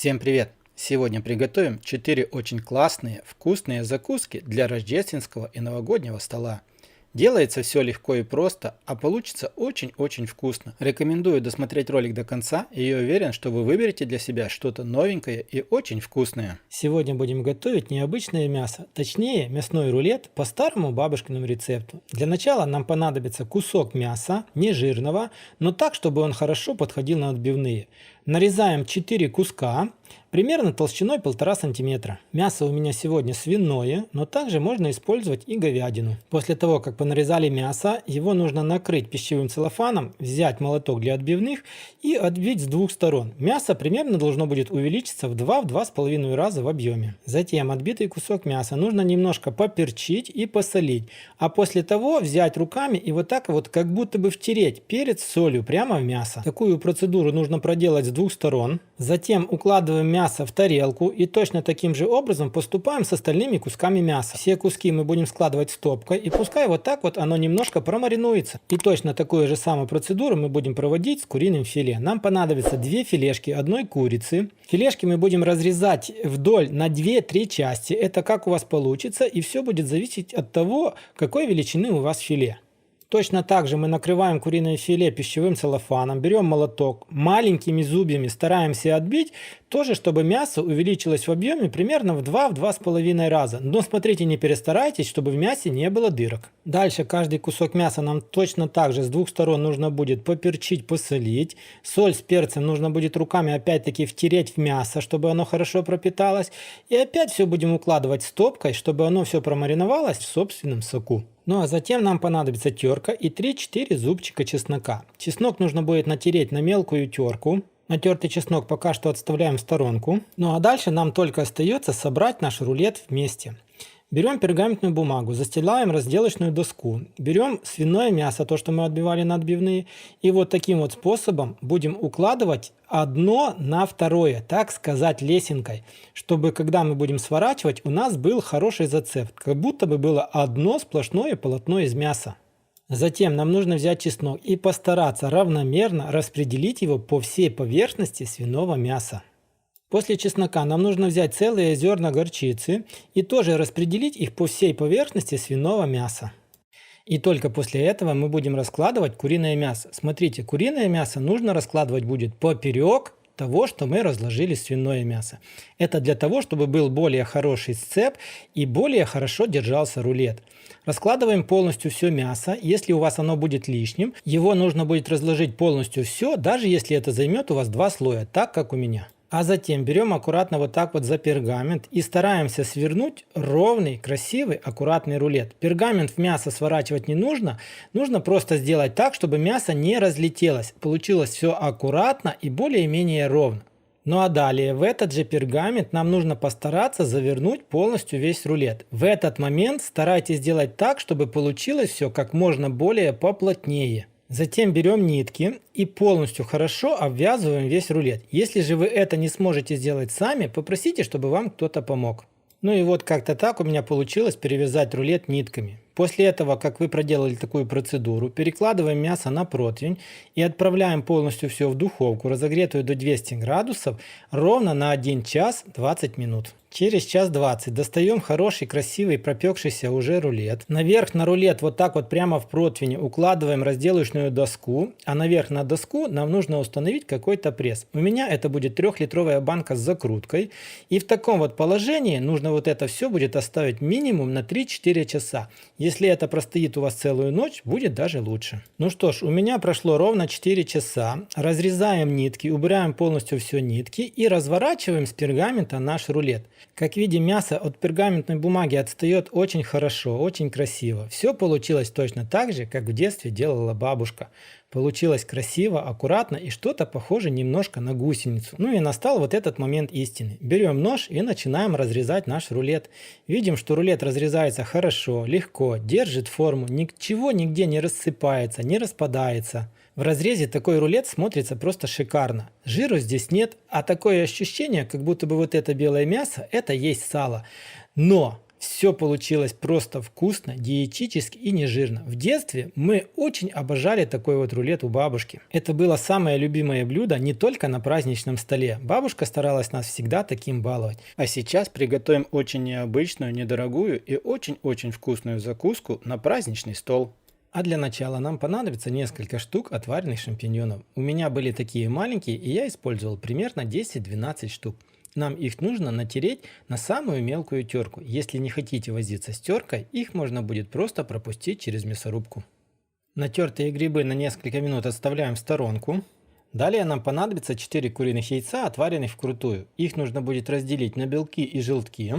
Всем привет! Сегодня приготовим 4 очень классные, вкусные закуски для рождественского и новогоднего стола. Делается все легко и просто, а получится очень-очень вкусно. Рекомендую досмотреть ролик до конца, и я уверен, что вы выберете для себя что-то новенькое и очень вкусное. Сегодня будем готовить необычное мясо, точнее мясной рулет по старому бабушкиному рецепту. Для начала нам понадобится кусок мяса, не жирного, но так, чтобы он хорошо подходил на отбивные. Нарезаем 4 куска, примерно толщиной 1,5 см. Мясо у меня сегодня свиное, но также можно использовать и говядину. После того, как понарезали мясо, его нужно накрыть пищевым целлофаном, взять молоток для отбивных и отбить с двух сторон. Мясо примерно должно будет увеличиться в 2-2,5 раза в объеме. Затем отбитый кусок мяса нужно немножко поперчить и посолить, а после того взять руками и вот так вот как будто бы втереть перец с солью прямо в мясо. Такую процедуру нужно проделать с двух сторон. Затем укладываем мясо в тарелку и точно таким же образом поступаем с остальными кусками мяса. Все куски мы будем складывать стопкой и пускай вот так вот оно немножко промаринуется. И точно такую же самую процедуру мы будем проводить с куриным филе. Нам понадобится 2 филешки одной курицы. Филешки мы будем разрезать вдоль на 2-3 части. Это как у вас получится, и все будет зависеть от того, какой величины у вас филе. Точно так же мы накрываем куриное филе пищевым целлофаном, берем молоток, маленькими зубьями стараемся отбить, тоже чтобы мясо увеличилось в объеме примерно в 2-2,5 раза. Но смотрите, не перестарайтесь, чтобы в мясе не было дырок. Дальше каждый кусок мяса нам точно так же с двух сторон нужно будет поперчить, посолить. Соль с перцем нужно будет руками опять-таки втереть в мясо, чтобы оно хорошо пропиталось. И опять все будем укладывать стопкой, чтобы оно все промариновалось в собственном соку. Ну а затем нам понадобится терка и 3-4 зубчика чеснока. Чеснок нужно будет натереть на мелкую терку. Натертый чеснок пока что отставляем в сторонку. Ну а дальше нам только остается собрать наш рулет вместе. Берем пергаментную бумагу, застилаем разделочную доску, берем свиное мясо, то, что мы отбивали на отбивные, и вот таким вот способом будем укладывать одно на второе, так сказать, лесенкой, чтобы когда мы будем сворачивать, у нас был хороший зацеп, как будто бы было одно сплошное полотно из мяса. Затем нам нужно взять чеснок и постараться равномерно распределить его по всей поверхности свиного мяса. После чеснока нам нужно взять целые зерна горчицы и тоже распределить их по всей поверхности свиного мяса. И только после этого мы будем раскладывать куриное мясо. Смотрите, куриное мясо нужно раскладывать будет поперек того, что мы разложили свиное мясо. Это для того, чтобы был более хороший сцеп и более хорошо держался рулет. Раскладываем полностью все мясо. Если у вас оно будет лишним, его нужно будет разложить полностью все, даже если это займет у вас 2 слоя, так как у меня. А затем берем аккуратно вот так вот за пергамент и стараемся свернуть ровный, красивый, аккуратный рулет. Пергамент в мясо сворачивать не нужно, нужно просто сделать так, чтобы мясо не разлетелось. Получилось все аккуратно и более-менее ровно. Ну а далее в этот же пергамент нам нужно постараться завернуть полностью весь рулет. В этот момент старайтесь сделать так, чтобы получилось все как можно более поплотнее. Затем берем нитки и полностью хорошо обвязываем весь рулет. Если же вы это не сможете сделать сами, попросите, чтобы вам кто-то помог. Ну и вот как-то так у меня получилось перевязать рулет нитками. После этого, как вы проделали такую процедуру, перекладываем мясо на противень и отправляем полностью все в духовку, разогретую до 200 градусов, ровно на 1 час 20 минут. Через час 20 достаем хороший, красивый, пропекшийся уже рулет. Наверх на рулет вот так вот прямо в противень укладываем разделочную доску, а наверх на доску нам нужно установить какой-то пресс. У меня это будет 3-литровая банка с закруткой. И в таком вот положении нужно вот это все будет оставить минимум на 3-4 часа. Если это простоит у вас целую ночь, будет даже лучше. Ну что ж, у меня прошло ровно 4 часа. Разрезаем нитки, убираем полностью все нитки и разворачиваем с пергамента наш рулет. Как видим, мясо от пергаментной бумаги отстает очень хорошо, очень красиво. Все получилось точно так же, как в детстве делала бабушка. Получилось красиво, аккуратно и что-то похоже немножко на гусеницу. Ну и настал вот этот момент истины. Берем нож и начинаем разрезать наш рулет. Видим, что рулет разрезается хорошо, легко, держит форму, ничего нигде не рассыпается, не распадается. В разрезе такой рулет смотрится просто шикарно. Жиру здесь нет, а такое ощущение, как будто бы вот это белое мясо, это есть сало. Но Все получилось просто вкусно, диетически и не жирно. В детстве мы очень обожали такой вот рулет у бабушки. Это было самое любимое блюдо не только на праздничном столе. Бабушка старалась нас всегда таким баловать. А сейчас приготовим очень необычную, недорогую и очень-очень вкусную закуску на праздничный стол. А для начала нам понадобится несколько штук отваренных шампиньонов. У меня были такие маленькие, и я использовал примерно 10-12 штук. Нам их нужно натереть на самую мелкую терку. Если не хотите возиться с теркой, их можно будет просто пропустить через мясорубку. Натертые грибы на несколько минут отставляем в сторонку. Далее нам понадобится 4 куриных яйца, отваренных вкрутую. Их нужно будет разделить на белки и желтки.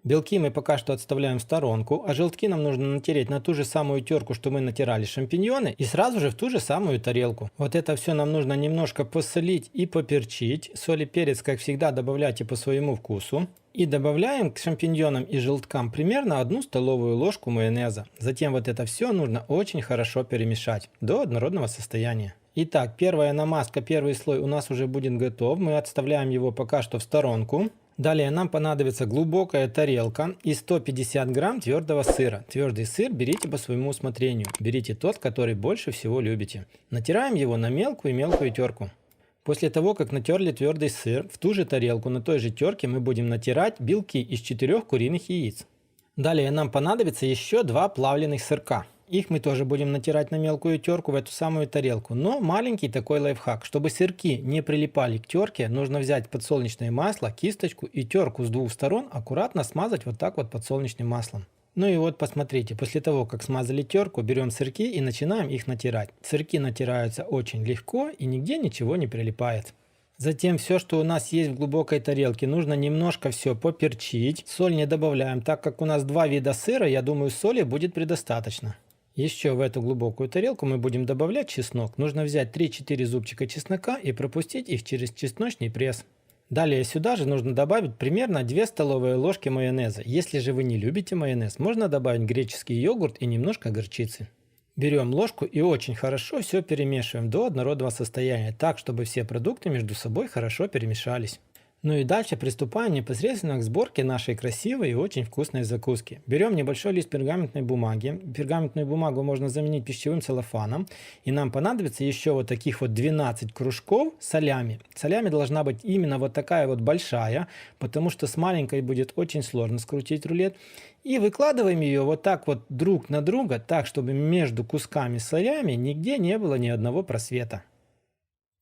Белки мы пока что отставляем в сторонку, а желтки нам нужно натереть на ту же самую терку, что мы натирали шампиньоны, и сразу же в ту же самую тарелку. Вот это все нам нужно немножко посолить и поперчить. Соль и перец, как всегда, добавляйте по своему вкусу. И добавляем к шампиньонам и желткам примерно 1 столовую ложку майонеза. Затем вот это все нужно очень хорошо перемешать до однородного состояния. Итак, первая намазка, первый слой у нас уже будет готов. Мы отставляем его пока что в сторонку. Далее нам понадобится глубокая тарелка и 150 грамм твердого сыра. Твердый сыр берите по своему усмотрению. Берите тот, который больше всего любите. Натираем его на мелкую терку. После того, как натерли твердый сыр, в ту же тарелку на той же терке мы будем натирать белки из 4 куриных яиц. Далее нам понадобится еще 2 плавленых сырка. Их мы тоже будем натирать на мелкую терку в эту самую тарелку. Но маленький такой лайфхак. Чтобы сырки не прилипали к терке, нужно взять подсолнечное масло, кисточку и терку с 2 сторон аккуратно смазать вот так вот подсолнечным маслом. Ну и вот посмотрите, после того, как смазали терку, берем сырки и начинаем их натирать. Сырки натираются очень легко и нигде ничего не прилипает. Затем все, что у нас есть в глубокой тарелке, нужно немножко все поперчить. Соль не добавляем, так как у нас 2 вида сыра, я думаю, соли будет предостаточно. Еще в эту глубокую тарелку мы будем добавлять чеснок. Нужно взять 3-4 зубчика чеснока и пропустить их через чесночный пресс. Далее сюда же нужно добавить примерно 2 столовые ложки майонеза. Если же вы не любите майонез, можно добавить греческий йогурт и немножко горчицы. Берем ложку и очень хорошо все перемешиваем до однородного состояния, так чтобы все продукты между собой хорошо перемешались. Ну и дальше приступаем непосредственно к сборке нашей красивой и очень вкусной закуски. Берем небольшой лист пергаментной бумаги. Пергаментную бумагу можно заменить пищевым целлофаном. И нам понадобится еще вот таких вот 12 кружков солями. Солями должна быть именно вот такая вот большая, потому что с маленькой будет очень сложно скрутить рулет. И выкладываем ее вот так вот друг на друга, так чтобы между кусками солями нигде не было ни одного просвета.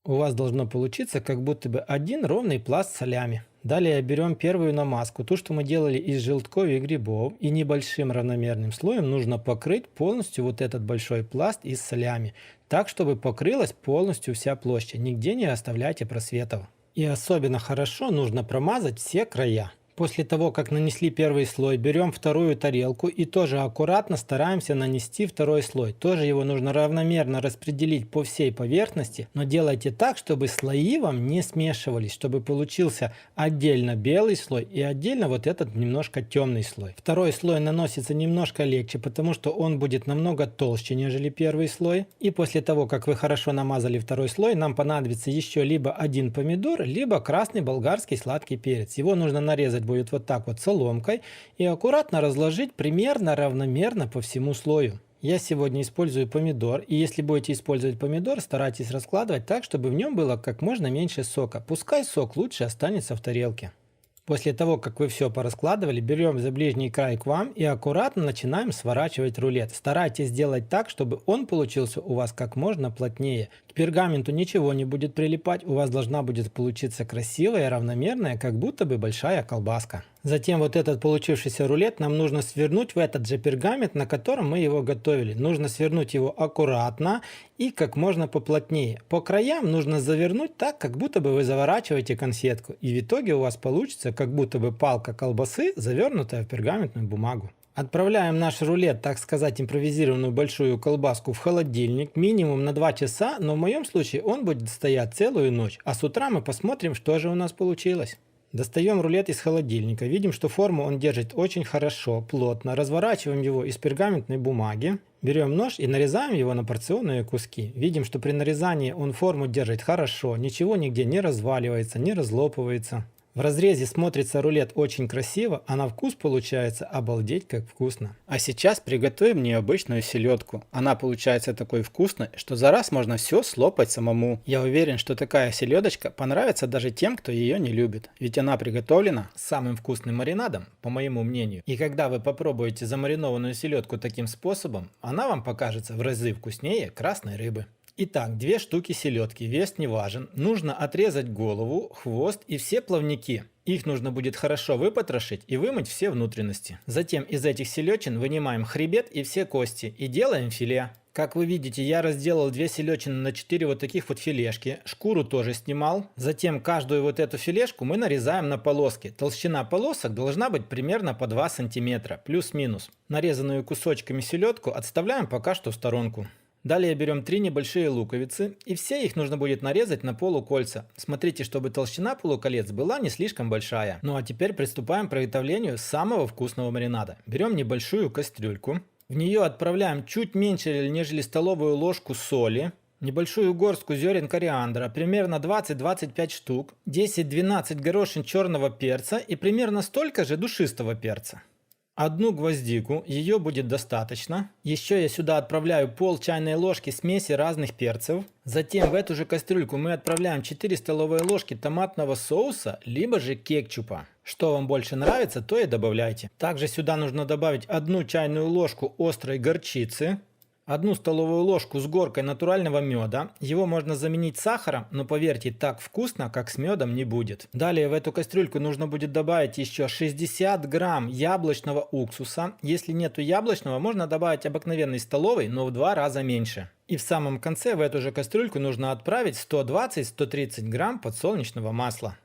У вас должно получиться как будто бы один ровный пласт солями. Далее берем первую намазку, ту, что мы делали из желтков и грибов, и небольшим равномерным слоем нужно покрыть полностью вот этот большой пласт из солями, так, чтобы покрылась полностью вся площадь, нигде не оставляйте просветов. И особенно хорошо нужно промазать все края. После того, как нанесли первый слой, берем вторую тарелку и тоже аккуратно стараемся нанести второй слой. Тоже его нужно равномерно распределить по всей поверхности, но делайте так, чтобы слои вам не смешивались, чтобы получился отдельно белый слой и отдельно вот этот немножко темный слой. Второй слой наносится немножко легче, потому что он будет намного толще, нежели первый слой. И после того, как вы хорошо намазали второй слой, нам понадобится еще либо 1 помидор, либо красный болгарский сладкий перец. Его нужно нарезать будет вот так вот соломкой и аккуратно разложить примерно равномерно по всему слою. Я сегодня использую помидор, и если будете использовать помидор, старайтесь раскладывать так, чтобы в нем было как можно меньше сока. Пускай сок лучше останется в тарелке. После того, как вы все пораскладывали, берем за ближний край к вам и аккуратно начинаем сворачивать рулет. Старайтесь сделать так, чтобы он получился у вас как можно плотнее. К пергаменту ничего не будет прилипать, у вас должна будет получиться красивая, равномерная, как будто бы большая колбаска. Затем вот этот получившийся рулет нам нужно свернуть в этот же пергамент, на котором мы его готовили. Нужно свернуть его аккуратно и как можно поплотнее. По краям нужно завернуть так, как будто бы вы заворачиваете конфетку. И в итоге у вас получится как будто бы палка колбасы, завернутая в пергаментную бумагу. Отправляем наш рулет, так сказать, импровизированную большую колбаску в холодильник минимум на 2 часа, но в моем случае он будет стоять целую ночь. А с утра мы посмотрим, что же у нас получилось. Достаем рулет из холодильника, видим, что форму он держит очень хорошо, плотно, разворачиваем его из пергаментной бумаги, берем нож и нарезаем его на порционные куски. Видим, что при нарезании он форму держит хорошо, ничего нигде не разваливается, не разлопывается. В разрезе смотрится рулет очень красиво, а на вкус получается обалдеть как вкусно. А сейчас приготовим необычную селедку. Она получается такой вкусной, что за раз можно все слопать самому. Я уверен, что такая селедочка понравится даже тем, кто ее не любит. Ведь она приготовлена с самым вкусным маринадом, по моему мнению. И когда вы попробуете замаринованную селедку таким способом, она вам покажется в разы вкуснее красной рыбы. Итак, 2 штуки селедки, вес не важен. Нужно отрезать голову, хвост и все плавники. Их нужно будет хорошо выпотрошить и вымыть все внутренности. Затем из этих селечин вынимаем хребет и все кости и делаем филе. Как вы видите, я разделал 2 селечины на 4 вот таких вот филешки. Шкуру тоже снимал. Затем каждую вот эту филешку мы нарезаем на полоски. Толщина полосок должна быть примерно по 2 сантиметра, плюс-минус. Нарезанную кусочками селедку отставляем пока что в сторонку. Далее берем 3 небольшие луковицы, и все их нужно будет нарезать на полукольца. Смотрите, чтобы толщина полуколец была не слишком большая. Ну а теперь приступаем к приготовлению самого вкусного маринада. Берем небольшую кастрюльку, в нее отправляем чуть меньше, нежели столовую ложку соли, небольшую горстку зерен кориандра, примерно 20-25 штук, 10-12 горошин черного перца и примерно столько же душистого перца. 1 гвоздику, ее будет достаточно. Еще я сюда отправляю пол чайной ложки смеси разных перцев. Затем в эту же кастрюльку мы отправляем 4 столовые ложки томатного соуса, либо же кетчупа. Что вам больше нравится, то и добавляйте. Также сюда нужно добавить 1 чайную ложку острой горчицы, 1 столовую ложку с горкой натурального меда. Его можно заменить сахаром, но поверьте, так вкусно, как с медом, не будет. Далее в эту кастрюльку нужно будет добавить еще 60 грамм яблочного уксуса. Если нету яблочного, можно добавить обыкновенный столовый, но в 2 раза меньше. И в самом конце в эту же кастрюльку нужно отправить 120-130 грамм подсолнечного масла.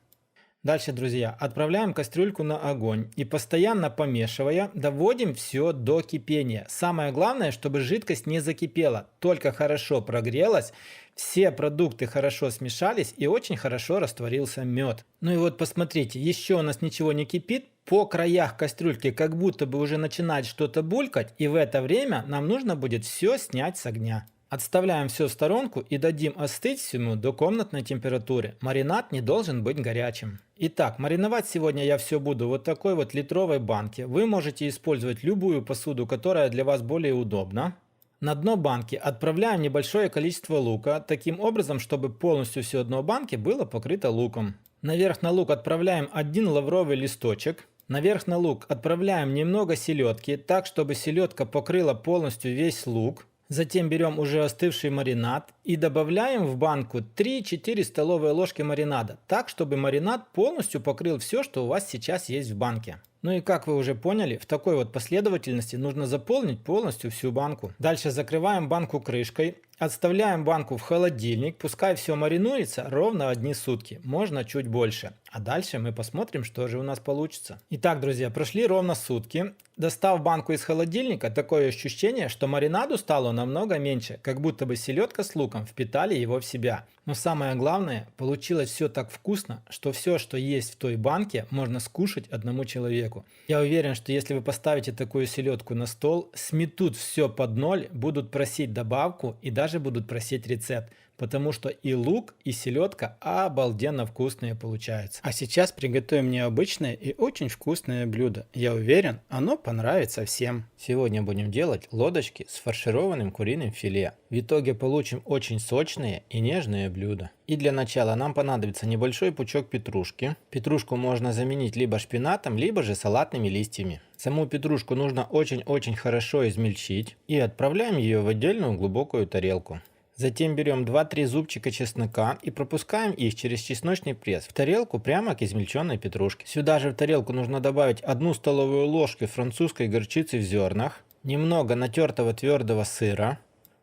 Дальше, друзья, отправляем кастрюльку на огонь и постоянно помешивая, доводим все до кипения. Самое главное, чтобы жидкость не закипела, только хорошо прогрелась, все продукты хорошо смешались и очень хорошо растворился мед. Ну и вот посмотрите, еще у нас ничего не кипит, по краях кастрюльки как будто бы уже начинает что-то булькать, и в это время нам нужно будет все снять с огня. Отставляем все в сторонку и дадим остыть всему до комнатной температуры. Маринад не должен быть горячим. Итак, мариновать сегодня я все буду вот такой вот литровой банке. Вы можете использовать любую посуду, которая для вас более удобна. На дно банки отправляем небольшое количество лука, таким образом, чтобы полностью все дно банки было покрыто луком. Наверх на лук отправляем 1 лавровый листочек. Наверх на лук отправляем немного селедки, так чтобы селедка покрыла полностью весь лук. Затем берем уже остывший маринад и добавляем в банку 3-4 столовые ложки маринада, так чтобы маринад полностью покрыл все, что у вас сейчас есть в банке. Ну и как вы уже поняли, в такой вот последовательности нужно заполнить полностью всю банку. Дальше закрываем банку крышкой, отставляем банку в холодильник, пускай все маринуется ровно 1 сутки, можно чуть больше. А дальше мы посмотрим, что же у нас получится. Итак, друзья, прошли ровно сутки. Достав банку из холодильника, такое ощущение, что маринаду стало намного меньше, как будто бы селедка с луком впитали его в себя. Но самое главное, получилось все так вкусно, что все, что есть в той банке, можно скушать одному человеку. Я уверен, что если вы поставите такую селедку на стол, сметут все под ноль, будут просить добавку и даже будут просить рецепт. Потому что и лук, и селедка обалденно вкусные получаются. А сейчас приготовим необычное и очень вкусное блюдо. Я уверен, оно понравится всем. Сегодня будем делать лодочки с фаршированным куриным филе. В итоге получим очень сочные и нежные блюда. И для начала нам понадобится небольшой пучок петрушки. Петрушку можно заменить либо шпинатом, либо же салатными листьями. Саму петрушку нужно очень-очень хорошо измельчить и отправляем ее в отдельную глубокую тарелку. Затем берем 2-3 зубчика чеснока и пропускаем их через чесночный пресс в тарелку прямо к измельченной петрушке. Сюда же в тарелку нужно добавить 1 столовую ложку французской горчицы в зернах, немного натертого твердого сыра,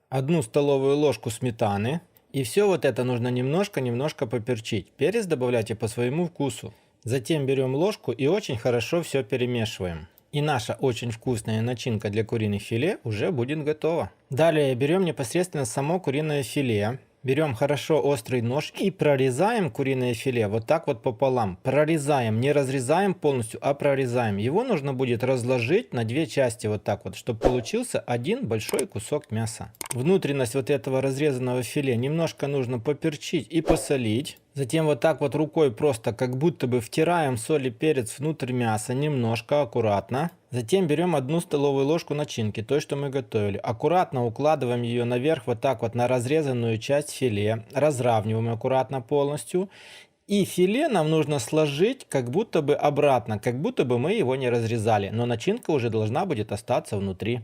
1 столовую ложку сметаны. И все вот это нужно немножко поперчить. Перец добавляйте по своему вкусу. Затем берем ложку и очень хорошо все перемешиваем. И наша очень вкусная начинка для куриных филе уже будет готова. Далее берем непосредственно само куриное филе. Берем хорошо острый нож и прорезаем куриное филе вот так вот пополам. Прорезаем, не разрезаем полностью, а прорезаем. Его нужно будет разложить на 2 части вот так вот, чтобы получился один большой кусок мяса. Внутренность вот этого разрезанного филе немножко нужно поперчить и посолить. Затем вот так вот рукой просто как будто бы втираем соль и перец внутрь мяса, немножко, аккуратно. Затем берем 1 столовую ложку начинки, той, что мы готовили. Аккуратно укладываем ее наверх вот так вот на разрезанную часть филе. Разравниваем аккуратно полностью. И филе нам нужно сложить как будто бы обратно, как будто бы мы его не разрезали. Но начинка уже должна будет остаться внутри.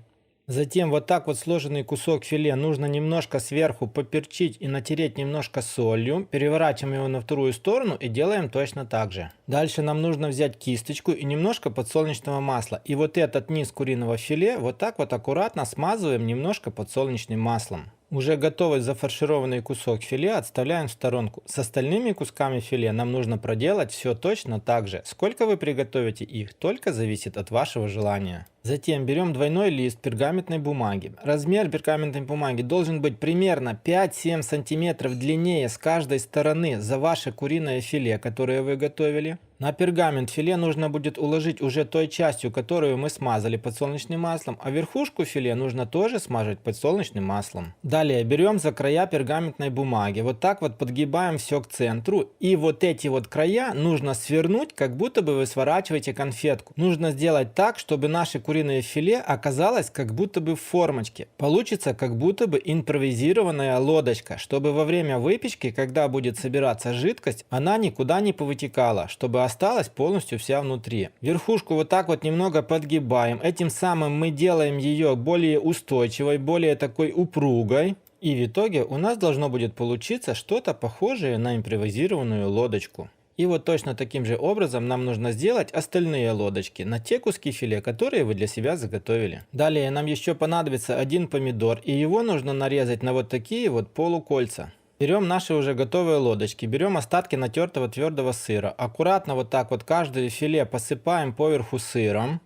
Затем вот так вот сложенный кусок филе нужно немножко сверху поперчить и натереть немножко солью. Переворачиваем его на вторую сторону и делаем точно так же. Дальше нам нужно взять кисточку и немножко подсолнечного масла. И вот этот низ куриного филе вот так вот аккуратно смазываем немножко подсолнечным маслом. Уже готовый зафаршированный кусок филе отставляем в сторонку. С остальными кусками филе нам нужно проделать все точно так же. Сколько вы приготовите их, только зависит от вашего желания. Затем берем двойной лист пергаментной бумаги. Размер пергаментной бумаги должен быть примерно 5-7 см длиннее с каждой стороны за ваше куриное филе, которое вы готовили. На пергамент филе нужно будет уложить уже той частью, которую мы смазали подсолнечным маслом, а верхушку филе нужно тоже смазать подсолнечным маслом. Далее берем за края пергаментной бумаги, вот так вот подгибаем все к центру, и вот эти вот края нужно свернуть, как будто бы вы сворачиваете конфетку. Нужно сделать так, чтобы наше куриное филе оказалось как будто бы в формочке. Получится как будто бы импровизированная лодочка, чтобы во время выпечки, когда будет собираться жидкость, она никуда не повытекала, чтобы осталась полностью вся внутри. Верхушку вот так вот немного подгибаем. Этим самым мы делаем ее более устойчивой, более такой упругой. И в итоге у нас должно будет получиться что-то похожее на импровизированную лодочку. И вот точно таким же образом нам нужно сделать остальные лодочки на те куски филе, которые вы для себя заготовили. Далее нам еще понадобится 1 помидор, и его нужно нарезать на вот такие вот полукольца. Берем наши уже готовые лодочки, берем остатки натертого твердого сыра. Аккуратно вот так вот каждое филе посыпаем поверху сыром.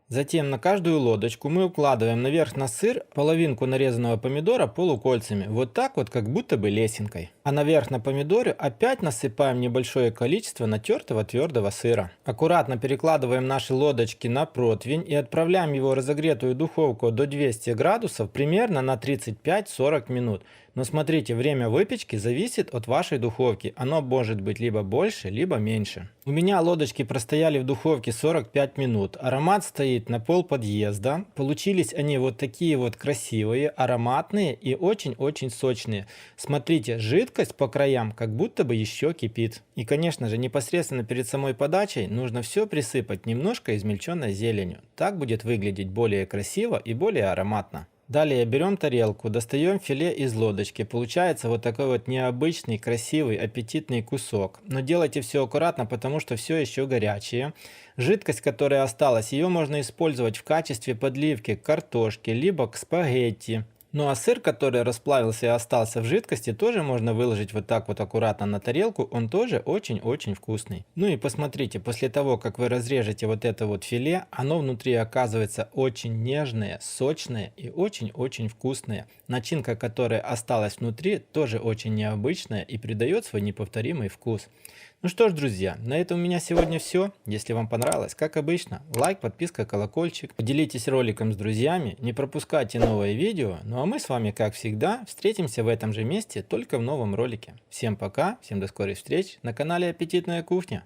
Затем на каждую лодочку мы укладываем наверх на сыр половинку нарезанного помидора полукольцами, вот так вот как будто бы лесенкой. А наверх на помидоре опять насыпаем небольшое количество натертого твердого сыра. Аккуратно перекладываем наши лодочки на противень и отправляем его в разогретую духовку до 200 градусов примерно на 35-40 минут. Но смотрите, время выпечки зависит от вашей духовки. Оно может быть либо больше, либо меньше. У меня лодочки простояли в духовке 45 минут. Аромат стоит на пол подъезда. Получились они вот такие вот красивые, ароматные и очень-очень сочные. Смотрите, жидкость по краям как будто бы еще кипит. И, конечно же, непосредственно перед самой подачей нужно все присыпать немножко измельченной зеленью. Так будет выглядеть более красиво и более ароматно. Далее берем тарелку, достаем филе из лодочки. Получается вот такой вот необычный, красивый, аппетитный кусок. Но делайте все аккуратно, потому что все еще горячее. Жидкость, которая осталась, ее можно использовать в качестве подливки к картошке, либо к спагетти. Ну а сыр, который расплавился и остался в жидкости, тоже можно выложить вот так вот аккуратно на тарелку, он тоже очень-очень вкусный. Ну и посмотрите, после того, как вы разрежете вот это вот филе, оно внутри оказывается очень нежное, сочное и очень-очень вкусное. Начинка, которая осталась внутри, тоже очень необычная и придает свой неповторимый вкус. Ну что ж, друзья, на этом у меня сегодня все. Если вам понравилось, как обычно, лайк, подписка, колокольчик. Поделитесь роликом с друзьями, не пропускайте новые видео. Ну а мы с вами, как всегда, встретимся в этом же месте, только в новом ролике. Всем пока, всем до скорых встреч на канале Аппетитная кухня.